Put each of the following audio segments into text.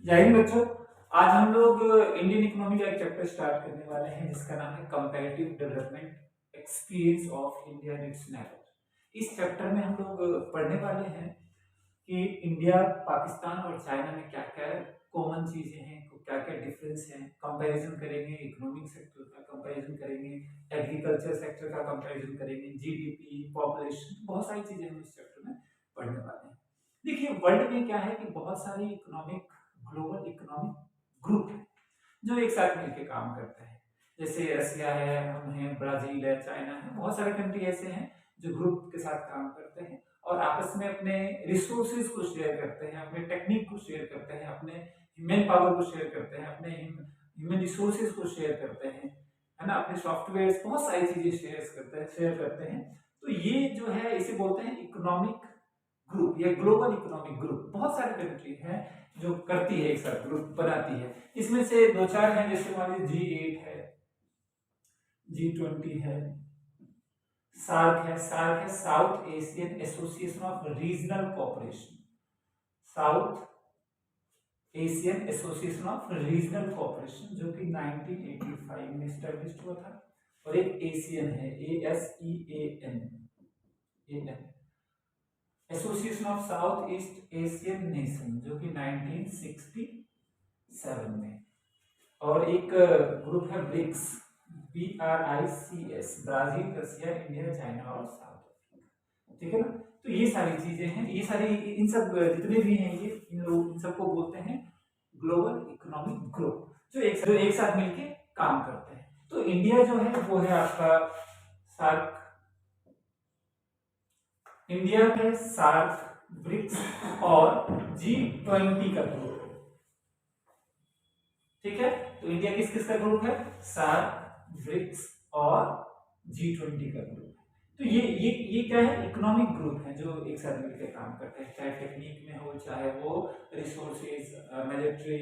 जय हिंद बच्चों। आज हम लोग इंडियन इकोनॉमी का एक चैप्टर स्टार्ट करने वाले हैं जिसका नाम है comparative development experience of India and it's neighbour. इस चैप्टर में हम लोग पढ़ने वाले हैं कि इंडिया, पाकिस्तान और चाइना में क्या क्या कॉमन चीजें हैं, क्या क्या डिफरेंस है। कंपैरिजन करेंगे, इकोनॉमिक सेक्टर का कंपैरिजन करेंगे, एग्रीकल्चर सेक्टर का कंपैरिजन करेंगे, जीडीपी, पॉपुलेशन, बहुत सारी चीजें हम इस चैप्टर में पढ़ने वाले हैं। देखिए, वर्ल्ड में क्या है कि बहुत सारी ग्लोबल इकोनॉमिक ग्रुप है जो एक साथ मिलकर काम करते हैं। जैसे रसिया है, हम हैं, ब्राजील है, चाइना है, बहुत सारे कंट्री ऐसे हैं जो ग्रुप के साथ काम करते हैं और आपस में अपने रिसोर्सेज को शेयर करते हैं, अपने टेक्निक को शेयर करते हैं, अपने ह्यूमन पावर को शेयर करते हैं, अपने ह्यूमन रिसोर्सेज को शेयर करते हैं, है ना, अपने सॉफ्टवेयर, बहुत सारी चीजें शेयर करते हैं। तो ये जो है इसे बोलते हैं इकोनॉमिक ग्रुप या ग्लोबल इकोनॉमिक ग्रुप। बहुत सारी कंट्री हैं जो करती है, एक साथ ग्रुप बनाती है। इसमें से दो चार हैं, जैसे मान लीजिए G8 है, G20 है, सार्क है south Asian association of regional cooperation, south Asian association of regional cooperation, जो कि 1985 में एस्टेब्लिश हुआ था। और एक एशियन है, ASEAN, association of south east Asian nation, जो कि 1967 में। और एक ग्रुप है ब्रिक्स, BRICS, ब्राजील, रसिया, इंडिया, चाइना और साउथ अफ्रीका। ठीक है ना। तो ये सारी चीजें हैं, ये सारी इन सब जितने भी हैं ये इन सबको बोलते हैं ग्लोबल इकोनॉमिक ग्रुप, जो एक साथ मिलके काम करते हैं। तो इंडिया जो है वो है आपका सार्क, इंडिया है सार्क, ब्रिक्स और G20 का ग्रुप। ठीक है, तो इंडिया किस किस का ग्रुप है? सार्क, ब्रिक्स और G20 का ग्रुप। तो ये क्या है? इकोनॉमिक ग्रुप है जो एक साथ मिलकर काम करते हैं, चाहे टेक्निक में हो, चाहे वो रिसोर्सेज, मिलिट्री,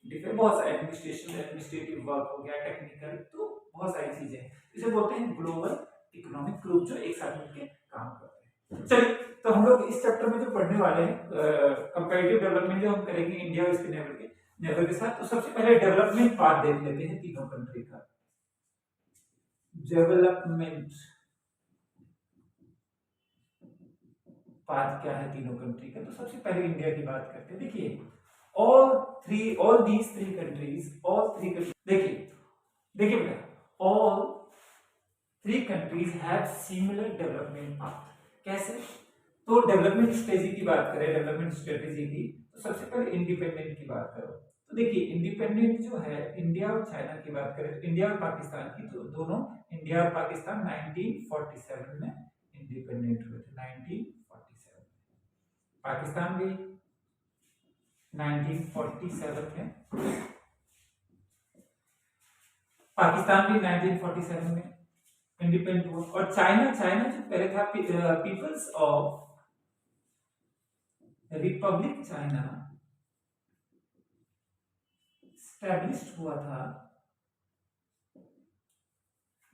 डिफेंस, बहुत सारे एडमिनिस्ट्रेटिव वर्क हो गया, टेक्निकल, तो बहुत सारी चीजें हैं। इसे बोलते हैं ग्लोबल इकोनॉमिक ग्रुप जो एक साथ मिलकर काम करते हैं। चलिए, तो हम लोग इस चैप्टर में जो पढ़ने वाले हैं कंपैरेटिव डेवलपमेंट जो हम करेंगे इंडिया और इसके नेबर के साथ। तो सबसे पहले डेवलपमेंट पार्ट देख लेते हैं तीनों कंट्री का। डेवलपमेंट पार्ट क्या है तीनों कंट्री का? तो सबसे पहले इंडिया की बात करते हैं। देखिए, all these three countries, देखिए बेटा, all three countries have similar development path। कैसे? तो डेवलपमेंट स्ट्रेटेजी की बात करें, डेवलपमेंट स्ट्रेटेजी की, तो सबसे पहले इंडिपेंडेंट की बात करो। तो देखिए, इंडिपेंडेंट जो है, इंडिया और चाइना की बात करें तो इंडिया और पाकिस्तान की, तो दोनों इंडिया और पाकिस्तान 1947 में इंडिपेंडेंट हुए थे। 1947 पाकिस्तान भी 1947 में, पाकिस्तान भी 1947 में इंडिपेंडेंट हुआ। और चाइना जो पहले था peoples of republic China established हुआ था,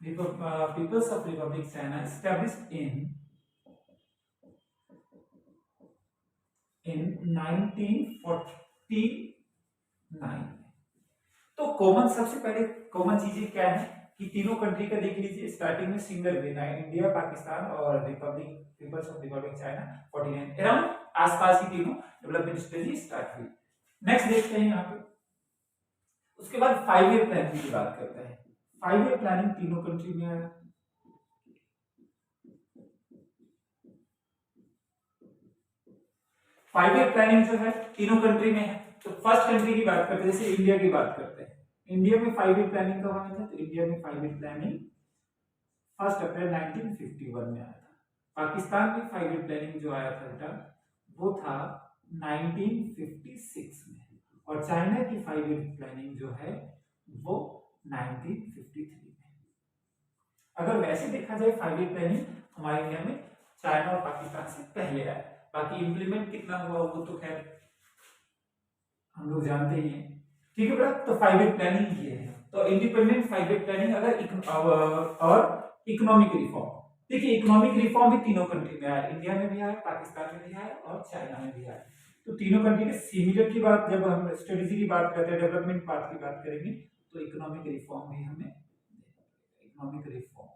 peoples of republic China established in 1949। तो सबसे पहले कॉमन चीजें क्या है कि तीनों कंट्री का देख लीजिए, स्टार्टिंग में सिंगल वे ना, इंडिया, पाकिस्तान और peoples of republic China 49 around आसपास ही तीनों डेवलपमेंट स्ट्रेटजी स्टार्ट हुई। नेक्स्ट देखते हैं यहाँ पे। उसके बाद 5 ईयर प्लानिंग की बात करते हैं। 5 ईयर प्लानिंग तीनों कंट्री में आया। फाइव ईयर प्लानिंग जो है तीनों कंट्री में है। तो फर्स्ट कंट्री की बात करते हैं, जैसे इंडिया की बात करते हैं। इंडिया में 5 ईयर प्लानिंग कब आया था? तो इंडिया में 5 ईयर प्लानिंग 1 अप्रैल 1951 में आया था। पाकिस्तान में 5 ईयर प्लानिंग जो आया था बेटा, वो था 1956 में। और चाइना की 5 ईयर प्लानिंग जो है वो 1953 में। अगर वैसे देखा जाए 5 ईयर प्लानिंग हमारे इंडिया में चाइना और पाकिस्तान से पहले आया। बाकी इंप्लीमेंट कितना हुआ वो तो खैर हम लोग जानते ही हैं। ठीक है बेटा, तो 5 ईयर प्लानिंग ये है। तो इंडिपेंडेंट 5 ईयर प्लानिंग और इकोनॉमिक रिफॉर्म। देखिए, इकोनॉमिक रिफॉर्म भी तीनों कंट्री में आया, इंडिया में भी आया, पाकिस्तान में भी आया और चाइना में भी आया। तो तो तीनों कंट्री के सिमिलर की बात, जब हम स्ट्रेटेजी की बात करते हैं, डेवलपमेंट पाथ की बात करेंगे, तो इकोनॉमिक रिफॉर्म भी हमें, economic reform,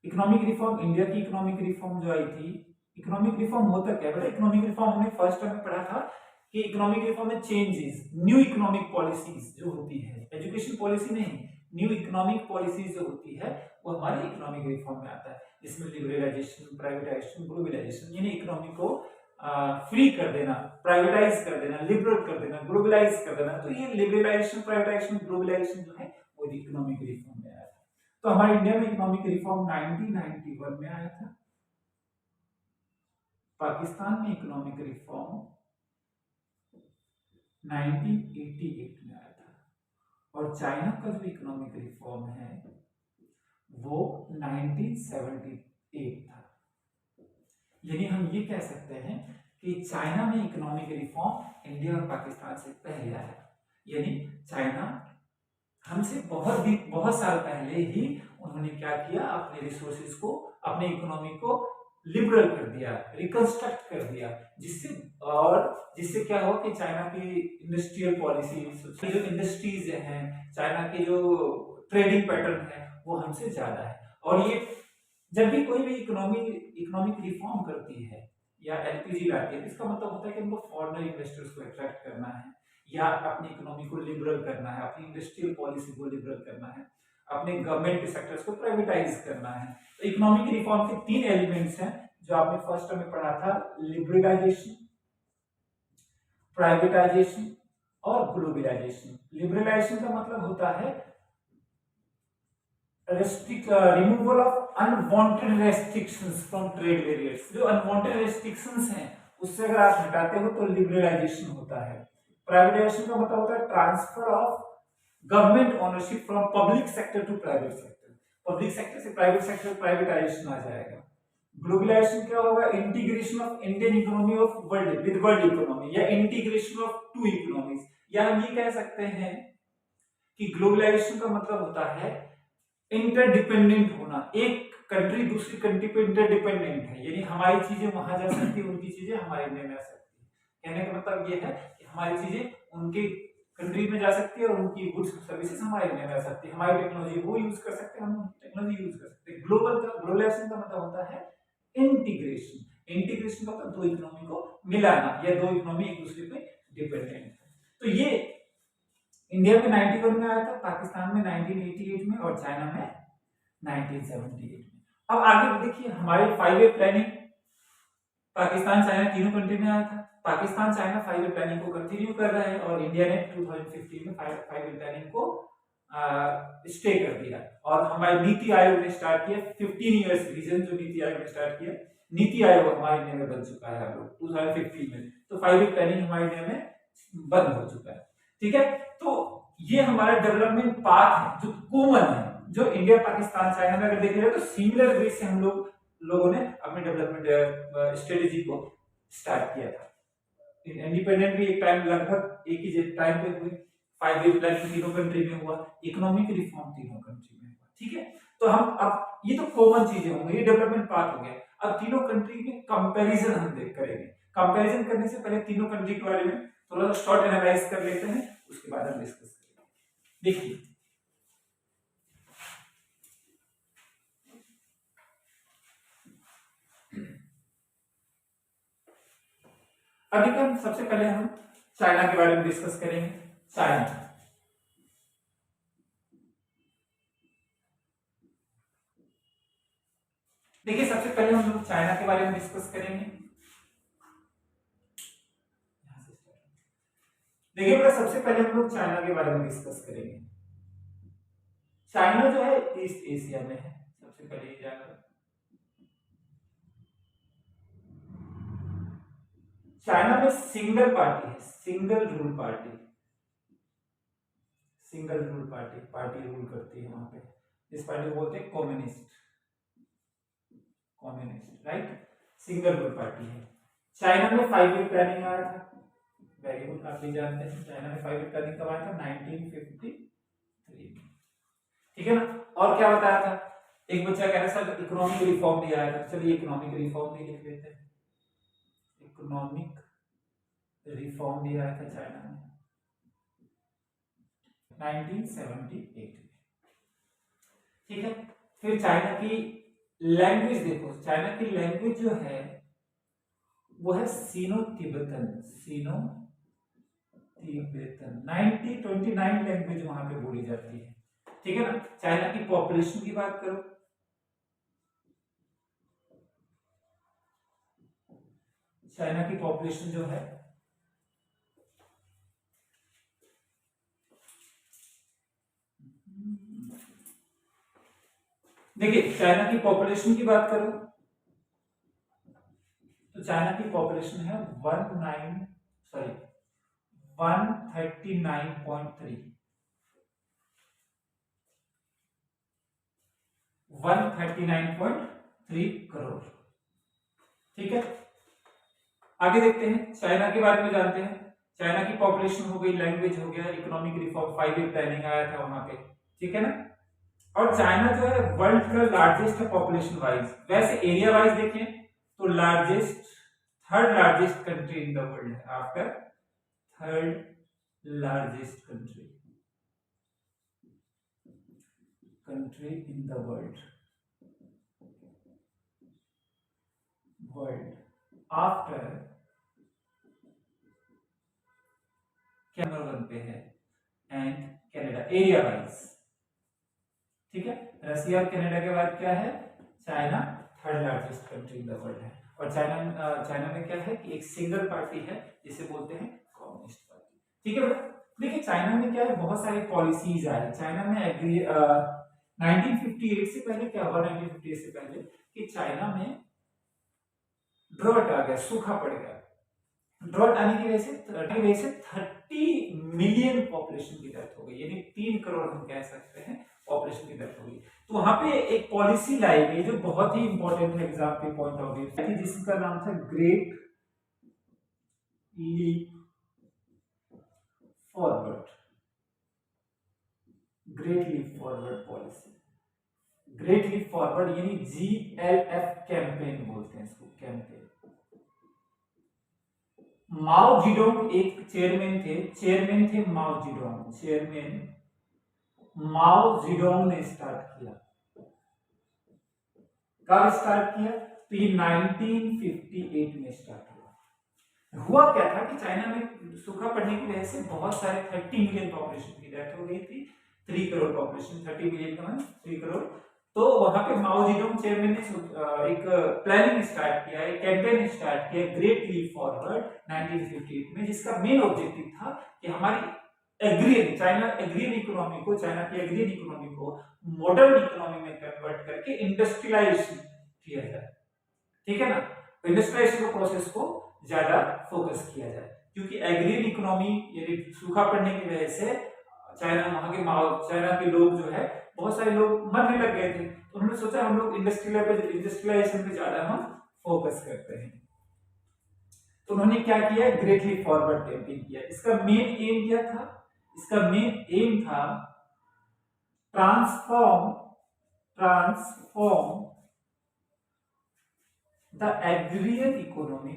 economic reform, India की इकोनॉमिक रिफॉर्म जो आई थी, इकोनॉमिक रिफॉर्म होता क्या है? इकोनॉमिक रिफॉर्म हमने फर्स्ट टर्म में पढ़ा था कि इकोनॉमिक रिफॉर्म में चेंजेस, न्यू इकोनॉमिक पॉलिसीज जो होती है, एजुकेशन पॉलिसी नहीं, न्यू इकोनॉमिक पॉलिसीज जो होती है वो हमारे इकोनॉमिक रिफॉर्म में आता है, जिसमें लिबरलाइजेशन, प्राइवेटाइजेशन, ग्लोबलाइजेशन, यानी इकोनॉमी को फ्री कर देना, प्राइवेटाइज कर देना, लिबरल कर देना, ग्लोबलाइज कर देना। तो ये लिबरलाइजेशन, प्राइवेटाइजेशन, ग्लोबलाइजेशन जो है वो इकोनॉमिक रिफॉर्म में आया था। तो हमारे इंडिया में इकोनॉमिक रिफॉर्म 1991 में आया था, पाकिस्तान में इकोनॉमिक रिफॉर्म 1988 में आया था, और चाइना का जो इकोनॉमिक रिफॉर्म है वो 1978 था। यानी हम ये कह सकते हैं कि चाइना में इकोनॉमिक रिफॉर्म इंडिया और पाकिस्तान से पहले आया, यानी चाइना हमसे बहुत साल पहले ही उन्होंने क्या किया, अपने रिसोर्सेज को, अपने इकोनॉमी को लिबरल कर दिया, रिकंस्ट्रक्ट कर दिया, जिससे क्या हुआ कि चाइना की इंडस्ट्रियल पॉलिसी, जो इंडस्ट्रीज हैं, चाइना के जो ट्रेडिंग पैटर्न है वो हमसे ज्यादा है। और ये जब भी कोई भी इकोनॉमिक रिफॉर्म करती है या एलपीजी लाती है, इसका मतलब होता है कि उनको फॉरेनर इन्वेस्टर्स को अट्रैक्ट करना है, या अपनी इकोनॉमी को लिबरल करना है, अपनी इंडस्ट्रियल पॉलिसी को लिबरल करना है, अपने गवर्नमेंट के सेक्टर्स को प्राइवेटाइज करना है। तो इकोनॉमिक रिफॉर्म के 3 एलिमेंट्स हैं जो आपने फर्स्ट टर्म में पढ़ा था, लिबरलाइजेशन, प्राइवेटाइजेशन और ग्लोबलाइजेशन। लिबरलाइजेशन का मतलब होता है removal of unwanted restrictions from trade barriers. जो अनवांटेड रेस्ट्रिक्शंस हैं उससे अगर आप हटाते हो तो लिबरलाइजेशन होता है। प्राइवेटाइजेशन का मतलब होता है transfer of government ownership from public sector to private sector, public sector से प्राइवेट सेक्टर, प्राइवेटाइजेशन आ जाएगा। ग्लोबलाइजेशन क्या होगा, integration of Indian economy of world with world economy, या इंटीग्रेशन ऑफ टू इकोनॉमीज। या हम ये कह सकते हैं कि ग्लोबलाइजेशन का मतलब होता है इंटरडिपेंडेंट होना, एक कंट्री दूसरी कंट्री पे इंटरडिपेंडेंट है, यानी हमारी चीजें वहां जा सकती है, उनकी चीजें हमारे इंडिया में आ सकती है। कहने का मतलब ये है कि हमारी चीजें उनके कंट्री में जा सकती है और उनकी गुड्स सर्विसेज हमारे इंडिया में आ सकती है, हमारी टेक्नोलॉजी वो यूज कर सकते हैं, हम टेक्नोलॉजी यूज कर सकते हैं। ग्लोबलाइजेशन का मतलब होता है इंटीग्रेशन, इंटीग्रेशन का मतलब दो इकोनॉमी को मिलाना, या दो इकोनॉमी एक दूसरे पे डिपेंडेंट है। तो ये इंडिया में 91 में आया था, पाकिस्तान में 1988 में, और चाइना में 1978 में। अब आगे देखिए हमारे 5 ईयर प्लानिंग, पाकिस्तान चाइना तीनों कंट्री में आया था। पाकिस्तान चाइना 5 ईयर प्लानिंग को कंटिन्यू कर रहा है, और इंडिया ने 2015 में 5 ईयर प्लानिंग को स्टे कर दिया। और हमारे नीति आयोग ने स्टार्ट किया 15 इयर्स विजन, जो नीति आयोग ने स्टार्ट किया, नीति आयोग हमारे इंडिया में बन चुका है 2015 में। तो 5 ईयर प्लानिंग हमारे इंडिया में बंद हो चुका है, ठीक है। तो ये हमारा डेवलपमेंट पाथ है जो कॉमन है, जो इंडिया पाकिस्तान चाइना में अगर देखिए तो सिमिलर वे से हम लोगों ने अपने डेवलपमेंट स्ट्रेटेजी को स्टार्ट किया था। इंडिपेंडेंट भी एक टाइम लगभग एक ही टाइम पे हुए, 5 ईयर प्लान तीनों कंट्री में हुआ, इकोनॉमिक रिफॉर्म तीनों कंट्री में हुआ, ठीक है। तो हम अब ये तो कॉमन चीजें होंगी, ये डेवलपमेंट पाथ हो गया। अब तीनों कंट्री में कंपैरिजन हम करेंगे। कंपैरिजन करने से पहले तीनों कंट्री के बारे में थोड़ा सा शॉर्ट एनालाइज कर लेते हैं, उसके बाद हम डिस्कस करेंगे। देखिए अभी हम सबसे पहले हम चाइना के बारे में डिस्कस करेंगे। चाइना, देखिए सबसे पहले हम लोग चाइना के बारे में डिस्कस करेंगे। देखिए बेटा सबसे पहले हम लोग चाइना के बारे में डिस्कस करेंगे। चाइना जो है ईस्ट एशिया में है, सबसे पहले ये जानना। चाइना में सिंगल पार्टी है, single rule party, single rule party, party rule करती है वहां पे। इस पार्टी को बोलते हैं communist, communist, right. Single rule party है। चाइना में 5 ईयर प्लानिंग आया था, वेरी गुड, आप भी जानते हैं चाइना में 5 ईयर प्लानिंग कब आया था, 1953, ठीक है ना। और क्या बताया था, एक बच्चा कह रहा था इकोनॉमिक रिफॉर्म भी आया था, चलिए इकोनॉमिक रिफॉर्म भी लिख लेते हैं। इकोनॉमिक रिफॉर्म भी आया था चाइना में 1978 में। ठीक है, फिर चाइना की लैंग्वेज देखो, चाइना की लैंग्वेज जो है वो है सीनो तिब्बतन। सीनो तिब्बतन 29 लैंग्वेज वहां पे बोली जाती है। ठीक है ना। चाइना की पॉपुलेशन की बात करो, चाइना की पॉपुलेशन जो है देखिए, चाइना की पॉपुलेशन की बात करो तो चाइना की पॉपुलेशन है 139.3 139.3 करोड़। ठीक है, आगे देखते हैं, चाइना के बारे में जानते हैं। चाइना की पॉपुलेशन हो गई, लैंग्वेज हो गया, इकोनॉमिक रिफॉर्म, 5 ईयर प्लानिंग आया था वहां पे। ठीक है ना। और चाइना जो है वर्ल्ड का लार्जेस्ट है पॉपुलेशन वाइज। वैसे एरिया वाइज देखें तो largest, third largest country in the world है, after third largest country in the world after number 1 पे है एंड कनाडा एरिया वाइज। ठीक है, रसिया और कनाडा के बाद क्या है, China third largest country in the world है। और चाइना में क्या है कि एक सिंगल पार्टी है जिसे बोलते हैं कम्युनिस्ट पार्टी। ठीक है बेटा, देखिए चाइना में क्या है, बहुत सारी पॉलिसीज आई। चाइना में 1958 से पहले क्या हुआ, 1958 से पहले कि चाइना में ड्रॉट आ गया, सूखा पड़ गया। ड्रॉट आने की वजह से 30 मिलियन पॉपुलेशन की डेथ हो गई, यानी 3 करोड़ हम कह सकते हैं पॉपुलेशन की डेथ हो गई। तो वहां पे एक पॉलिसी लाई गई जो बहुत ही इंपॉर्टेंट है एग्जाम के पॉइंट ऑफ व्यू, जिसका नाम था great leap forward. Great leap forward policy, great leap forward यानी GLF कैंपेन बोलते हैं इसको, कैंपेन। माओ जिडोंग एक चेयरमैन थे माओ जिडोंग, चेयरमैन माओ जिडोंग ने स्टार्ट किया। कब स्टार्ट किया, तो ये 1958 में स्टार्ट हुआ। हुआ क्या था कि चाइना में सूखा पड़ने की वजह से बहुत सारे 30 मिलियन पॉपुलेशन की डेथ हो गई थी। 3 करोड़ पॉपुलेशन, 30 मिलियन का मतलब 3 करोड़। तो वहां पे माओ जेडोंग चेयरमैन ने एक प्लानिंग स्टार्ट किया, एक कैंपेन स्टार्ट किया, ग्रेट लीप फॉरवर्ड 1958 में, जिसका मेन ऑब्जेक्टिव था कि हमारी चाइना एग्रियन इकोनॉमी को, चाइना की एग्रियन इकोनॉमी को मॉडर्न इकोनॉमी में कन्वर्ट करके इंडस्ट्रियलाइजेशन किया जाए। ठीक है ना, इंडस्ट्रियलाइजेशन प्रोसेस को ज्यादा फोकस किया जाए, क्योंकि एग्रियन इकोनॉमी यानी सूखा पड़ने की वजह से चाइना के लोग जो है, बहुत सारे लोग मरने लग गए थे। तो उन्होंने सोचा हम लोग इंडस्ट्रियलाइजेशन पे ज्यादा हम फोकस करते हैं। तो उन्होंने क्या किया, ग्रेट लीप फॉरवर्ड कैंपेन किया। इसका मेन एम क्या था, इसका मेन एम था transform the agrarian economy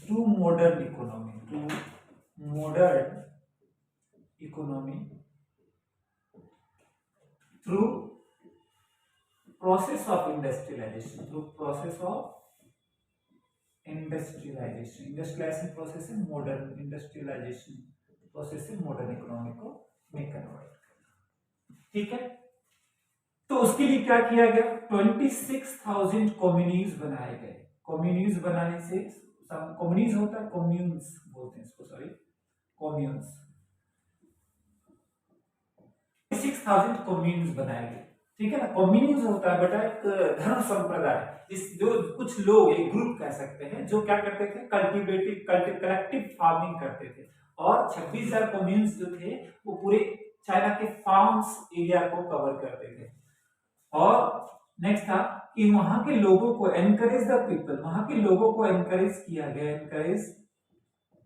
to modern economy through process of industrialization process से मॉडर्न इंडस्ट्रियलाइजेशन प्रोसेस से मॉडर्न इकोनॉमी को में कन्वर्ट करना। ठीक है, तो उसके लिए क्या किया गया, 26,000 कम्युनिटीज बनाए गए। कम्युनिटीज बनाने से, कम्युनिटीज होता है, कम्यून्स बोलते हैं इसको, सॉरी कम्यून्स, 26,000 कम्युनिटीज बनाए गए। ठीक है ना, कम्युनिटीज होता है बेटा एक धर्म संप्रदाय, जो कुछ लोग, एक ग्रुप कह सकते हैं, जो क्या करते थे, कलेक्टिव फार्मिंग करते थे। और 26,000 कम्युनिटीज जो थे वो पूरे चाइना के फार्म्स एरिया को कवर करते थे। और नेक्स्ट था कि वहां के लोगों को एनकरेज द पीपल, वहां के लोगों को एनकरेज किया गया, encourage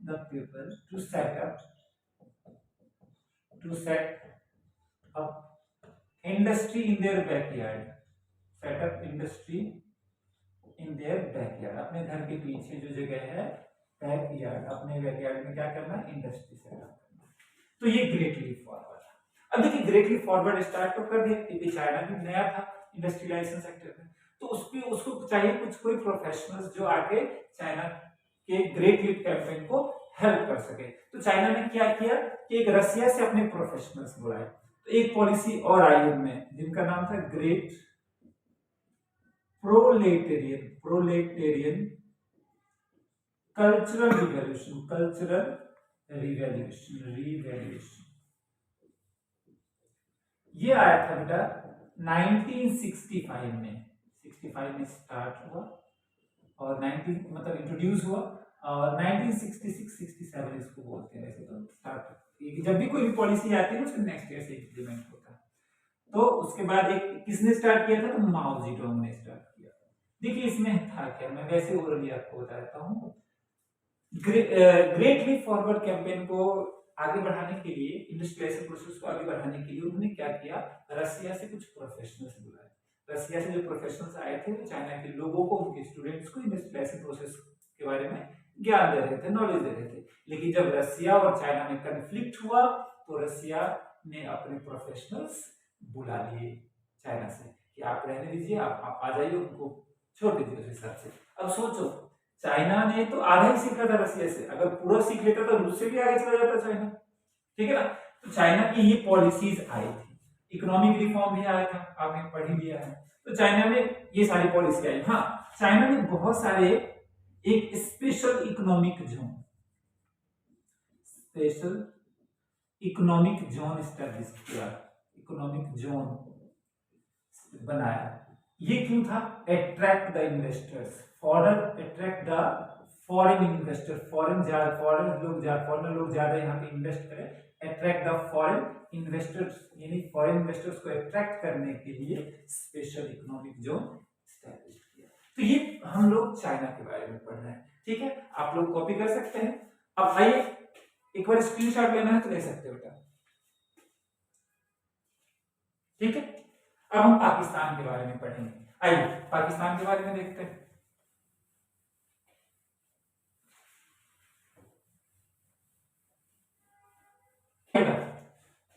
the people to set up industry in their backyard, setup industry in their backyard, अपने घर के पीछे जो जगह है बैकयार्ड, अपने बैकयार्ड में क्या करना है, इंडस्ट्री सेटअप करना। तो ये ग्रेट लीप फॉरवर्ड। अब देखिए ग्रेट लीप फॉरवर्ड स्टार्ट तो कर दिया क्योंकि चाइना भी नया था इंडस्ट्रियलाइजेशन सेक्टर में, तो उसको चाहिए कुछ कोई प्रोफेशनल्स जो आके चाइना के ग्रेट लीप कैंपेन को हेल्प कर सके। तो चाइना ने क्या किया कि एक रसिया से अपने प्रोफेशनल्स बुलाए। तो एक पॉलिसी और आई उनमें जिनका नाम था ग्रेट प्रोलेटेरियन कल्चरल रिवॉल्यूशन। ये आया था बेटा 1965 में, 65 में स्टार्ट हुआ और 19 मतलब इंट्रोड्यूस हुआ और 1966-67 इसको बोलते हैं वैसे तो स्टार्ट। जब भी कोई भी पॉलिसी आती है उसके नेक्स्ट ईयर से इम्प्लीमेंट होता है। तो उसके बाद एक किसने स्टार्ट किया था, तो माओ जेडोंग ने स्टार्ट किया। देखिए इसमें था क्या, मैं वैसे ओरली आपको बताता हूँ। ग्रेट लीप फॉरवर्ड कैंपेन को आगे बढ़ाने के लिए, इंडस्ट्रियलाइजेशन प्रोसेस को आगे बढ़ाने के लिए उन्होंने क्या किया, रसिया से कुछ प्रोफेशनल्स बुलाए। रसिया से जो प्रोफेशनल्स आए थे वो चाइना के लोगों को, उनके स्टूडेंट्स को इंडस्ट्रियलाइजेशन प्रोसेस के बारे में ज्ञान दे रहे थे, नॉलेज दे रहे थे। लेकिन जब रसिया और चाइना में कन्फ्लिक्ट हुआ तो रसिया ने अपने प्रोफेशनल्स बुला लिए चाइना से कि आप रहने दीजिए, आप आ जाइए, उनको छोड़ दीजिए उस हिसाब से। अब सोचो चाइना ने तो आधा ही सीखा था रसिया से, अगर पूरा सीख लेता तो रूस से भी आगे चला जाता चाइना, ठीक है ना। तो चाइना की ये पॉलिसीज आई थी, इकोनॉमिक रिफॉर्म भी आया था, आपने पढ़ ही लिया है। तो चाइना में ये सारी पॉलिसी आई। हाँ, चाइना ने बहुत सारे एक स्पेशल इकोनॉमिक जोन एस्टैब्लिश किया, इकोनॉमिक जोन बनाया। ये क्यों था, attract the investors, attract the foreign investor, foreign लोग ज्यादा यहाँ पे इन्वेस्ट करें, अट्रैक्ट द फॉरेन इन्वेस्टर्स, यानी फॉरेन इन्वेस्टर्स को अट्रैक्ट करने के लिए स्पेशल इकोनॉमिक जोन एस्टैब्लिश किया। तो ये हम लोग चाइना के बारे में पढ़ रहे हैं, ठीक है, आप लोग कॉपी कर सकते हैं। अब आइए एक बार स्क्रीनशॉट लेना है तो ले सकते हो बेटा, ठीक है। अब हम पाकिस्तान के बारे में पढ़ेंगे, आइए पाकिस्तान के बारे में देखते हैं।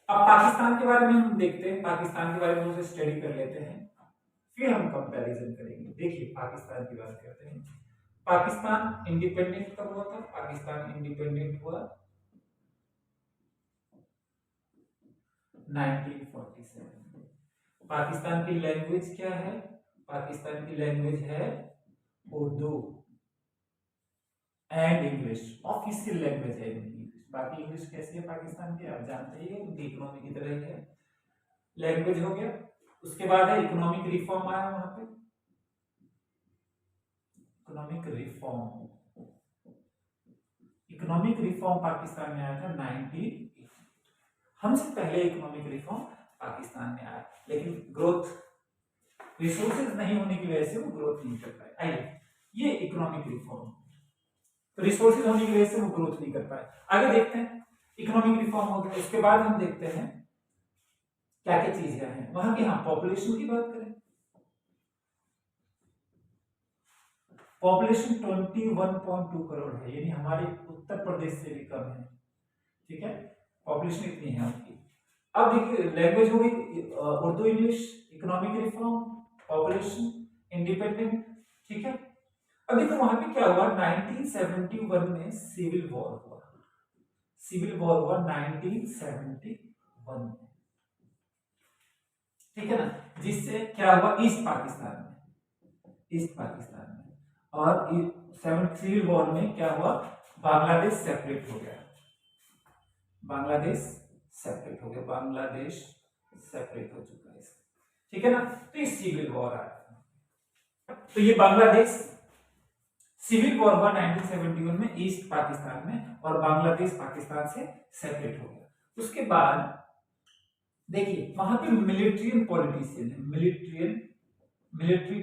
अब पाकिस्तान के बारे में हम देखते हैं, पाकिस्तान के बारे में उसे स्टडी कर लेते हैं, फिर हम कंपैरिजन करेंगे। देखिए पाकिस्तान की बात करते हैं। पाकिस्तान इंडिपेंडेंट कब हुआ था, पाकिस्तान इंडिपेंडेंट हुआ 1947। पाकिस्तान की लैंग्वेज क्या है, पाकिस्तान की लैंग्वेज है Urdu and English, official language है इंग्लिश। बाकी इंग्लिश कैसी है पाकिस्तान की आप जानते ही, उनकी इकोनॉमी की तरह ही है। लैंग्वेज हो गया, उसके बाद है इकोनॉमिक रिफॉर्म आया वहां पे, इकोनॉमिक रिफॉर्म पाकिस्तान में आया था 1980। हमसे पहले इकोनॉमिक रिफॉर्म पाकिस्तान में आया, लेकिन ग्रोथ, रिसोर्सेज नहीं होने की वजह से वो ग्रोथ नहीं कर पाए। आइए ये इकोनॉमिक रिफॉर्म, तो रिसोर्सेज होने की वजह से वो ग्रोथ नहीं कर पाए। आगे देखते हैं, इकोनॉमिक रिफॉर्म हो गया, उसके बाद हम देखते हैं क्या क्या चीजें हैं वहां की। हाँ, पॉपुलेशन की बात करें, पॉपुलेशन 21.2 करोड़ है, यानी हमारे उत्तर प्रदेश से भी कम है, ठीक है, पॉपुलेशन इतनी है उनकी। अब देखिए लैंग्वेज हो गई Urdu English, economic reform, population, independent, ठीक है। अब देखो वहां पे क्या हुआ, 1971 में सिविल वॉर हुआ, सिविल वॉर हुआ 1971 में, ठीक है ना, जिससे क्या हुआ ईस्ट पाकिस्तान में, और सिविल वॉर में क्या हुआ, बांग्लादेश सेपरेट हो गया, बांग्लादेश सेपरेट हो चुका है, ठीक है ना। तो ये सिविल वॉर आया, तो ये बांग्लादेश सिविल वॉर हुआ 1971 में ईस्ट पाकिस्तान में, और बांग्लादेश पाकिस्तान से सेपरेट हो गया। उसके बाद देखिए वहां पे मिलिट्रियन पॉलिटिशियन है, मिलिट्री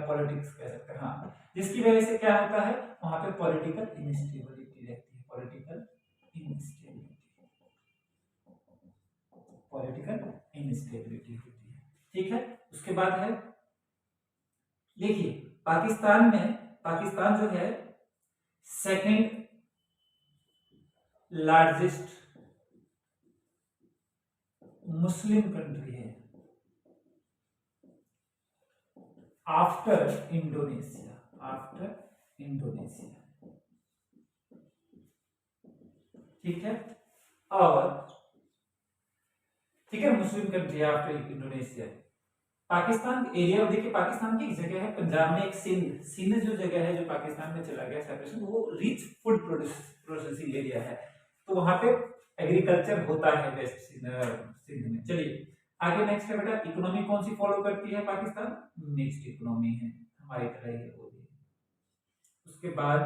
पॉलिटिक्स कह सकते हैं, हाँ, जिसकी वजह से क्या होता है वहां पे पॉलिटिकल इनस्टेबिलिटी रहती है, पॉलिटिकल इनस्टेबिलिटी होती है। ठीक है, उसके बाद है, देखिए पाकिस्तान जो है सेकंड लार्जेस्ट मुस्लिम कंट्री है आफ्टर इंडोनेशिया। ठीक है, और ठीक है, Muslim country after Indonesia. Pakistan area, देखिए पाकिस्तान की एक जगह है पंजाब में, एक सिंध जो जगह है जो पाकिस्तान में चला गया सेपरेशन, वो रिच फूड प्रोसेसिंग एरिया है, तो वहां पे एग्रीकल्चर होता है वेस्ट सिंध में। चलिए आगे नेक्स्ट है बेटा, इकोनॉमी कौन सी फॉलो करती है पाकिस्तान? मिक्स्ड इकोनॉमी है, हमारी तरह ही है वो भी। उसके बाद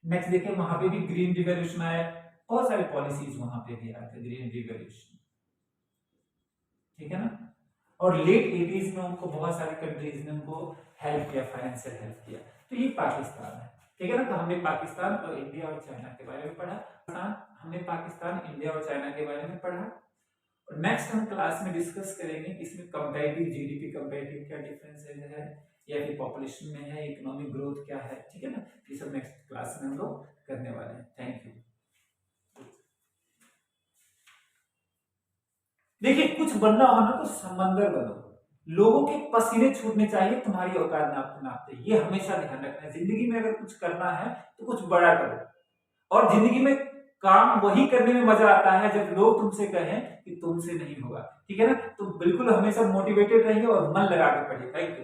नेक्स्ट देखिए, वहां पे भी ग्रीन रिवॉल्यूशन आया, बहुत सारी पॉलिसीज वहां पे भी आए थे, ग्रीन रिवॉल्यूशन। ठीक है ना, और लेट 80s में उनको बहुत सारी कंट्रीज ने उनको हेल्प किया, फाइनेंशियल हेल्प किया। तो ये पाकिस्तान है। ठीक है ना, तो हमने पाकिस्तान और इंडिया और चाइना के बारे में पढ़ा, हमने पाकिस्तान, इंडिया और चाइना के बारे में पढ़ा। और नेक्स्ट हम क्लास में डिस्कस करेंगे इसमें कंपैरेटिव जीडीपी, कंपैरेटिव क्या डिफरेंस है, या फिर पॉपुलेशन में है, इकोनॉमिक ग्रोथ क्या है। ठीक है ना, ये सब नेक्स्ट क्लास में हम लोग करने वाले हैं। Thank you. देखिए, कुछ बनना हो ना तो समंदर बनो, लोगों के पसीने छूटने चाहिए, तुम्हारी औकात नापते नापते। ये हमेशा ध्यान रखना है, जिंदगी में अगर कुछ करना है तो कुछ बड़ा करो। और जिंदगी में काम वही करने में मजा आता है जब लोग तुमसे कहें कि तुमसे नहीं होगा। ठीक है ना, तो बिल्कुल हमेशा मोटिवेटेड रहिए और मन लगा के पढ़िए। Thank you.